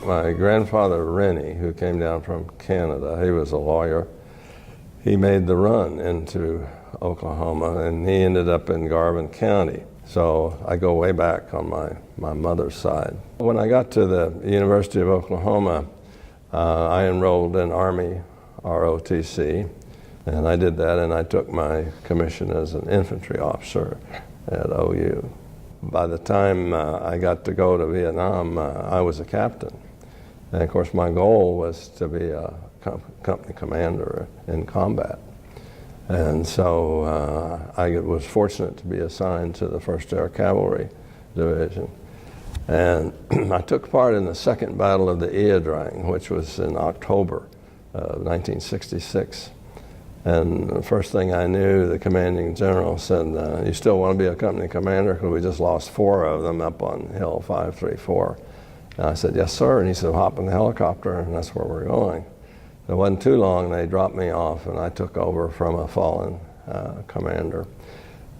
my grandfather Rennie, who came down from Canada, he was a lawyer. He made the run into Oklahoma, and he ended up in Garvin County. So I go way back on my mother's side. When I got to the University of Oklahoma, I enrolled in Army ROTC, and I did that, and I took my commission as an infantry officer at OU. By the time I got to go to Vietnam, I was a captain. And of course, my goal was to be a company commander in combat. And so I was fortunate to be assigned to the 1st Air Cavalry Division. And I took part in the second battle of the Ia Drang, which was in October of 1966. And the first thing I knew, the commanding general said, you still want to be a company commander? Because we just lost 4 of them up on Hill 534. And I said, yes, sir. And he said, hop in the helicopter, and that's where we're going. It wasn't too long, they dropped me off, and I took over from a fallen commander.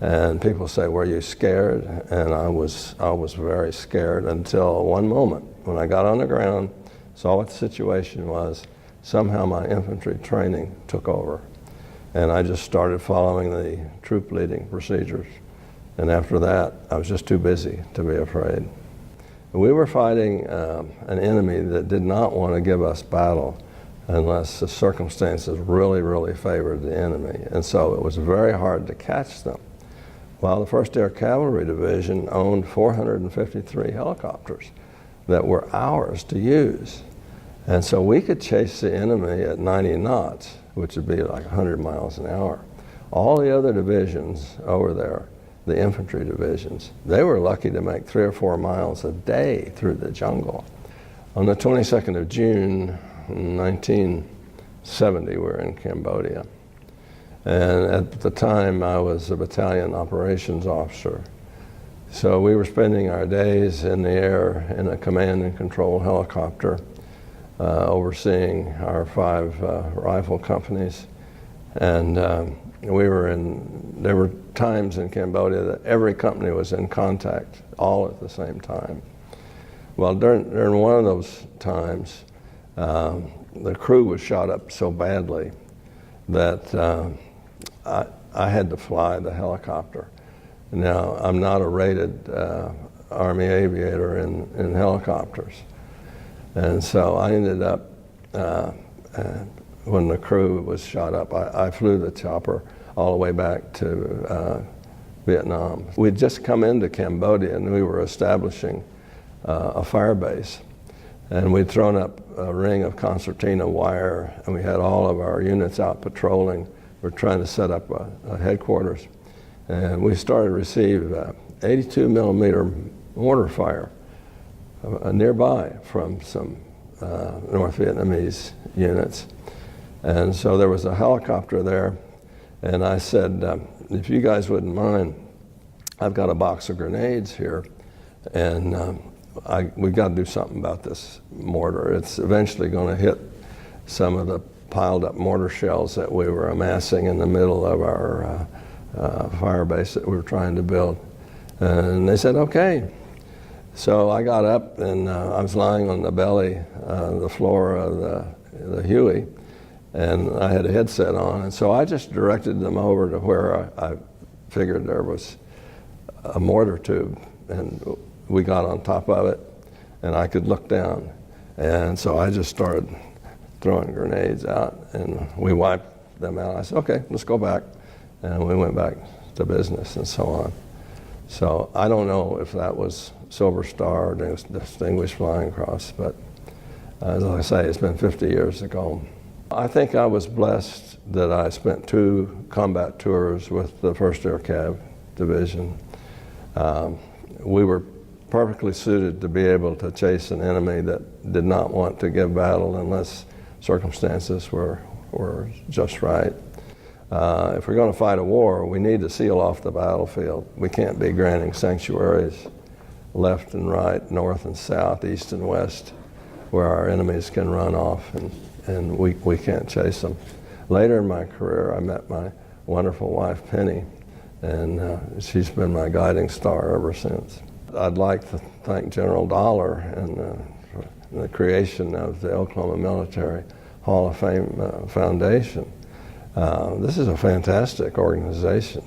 And people say, were you scared? And I was very scared until one moment. When I got on the ground, saw what the situation was, somehow my infantry training took over. And I just started following the troop leading procedures. And after that, I was just too busy to be afraid. We were fighting an enemy that did not want to give us battle unless the circumstances really, really favored the enemy. And so it was very hard to catch them. While the 1st Air Cavalry Division owned 453 helicopters that were ours to use. And so we could chase the enemy at 90 knots, which would be like 100 miles an hour. All the other divisions over there, the infantry divisions, they were lucky to make 3 or 4 miles a day through the jungle. On the 22nd of June, 1970, we were in Cambodia. And at the time, I was a battalion operations officer. So we were spending our days in the air in a command and control helicopter, overseeing our 5 rifle companies. And there were times in Cambodia that every company was in contact all at the same time. Well, during one of those times, the crew was shot up so badly that I had to fly the helicopter. Now, I'm not a rated Army aviator in helicopters. And so I ended up, when the crew was shot up, I flew the chopper all the way back to Vietnam. We'd just come into Cambodia, and we were establishing a fire base. And we'd thrown up a ring of concertina wire, and we had all of our units out patrolling. We're trying to set up a headquarters. And we started to receive 82 millimeter mortar fire nearby from some North Vietnamese units. And so there was a helicopter there, and I said, if you guys wouldn't mind, I've got a box of grenades here, and we've got to do something about this mortar. It's eventually going to hit some of the piled up mortar shells that we were amassing in the middle of our fire base that we were trying to build. And they said, okay. So I got up, and I was lying on the belly, the floor of the Huey, and I had a headset on. And so I just directed them over to where I figured there was a mortar tube, and we got on top of it, and I could look down. And so I just started throwing grenades out, and we wiped them out. I said, okay, let's go back. And we went back to business and so on. So I don't know if that was Silver Star or Distinguished Flying Cross, but as I say, it's been 50 years ago. I think I was blessed that I spent 2 combat tours with the 1st Air Cav Division. We were perfectly suited to be able to chase an enemy that did not want to give battle unless circumstances were just right. If we're going to fight a war, we need to seal off the battlefield. We can't be granting sanctuaries left and right, north and south, east and west, where our enemies can run off and we can't chase them. Later in my career, I met my wonderful wife, Penny, and she's been my guiding star ever since. I'd like to thank General Dollar and the creation of the Oklahoma Military Hall of Fame Foundation. This is a fantastic organization.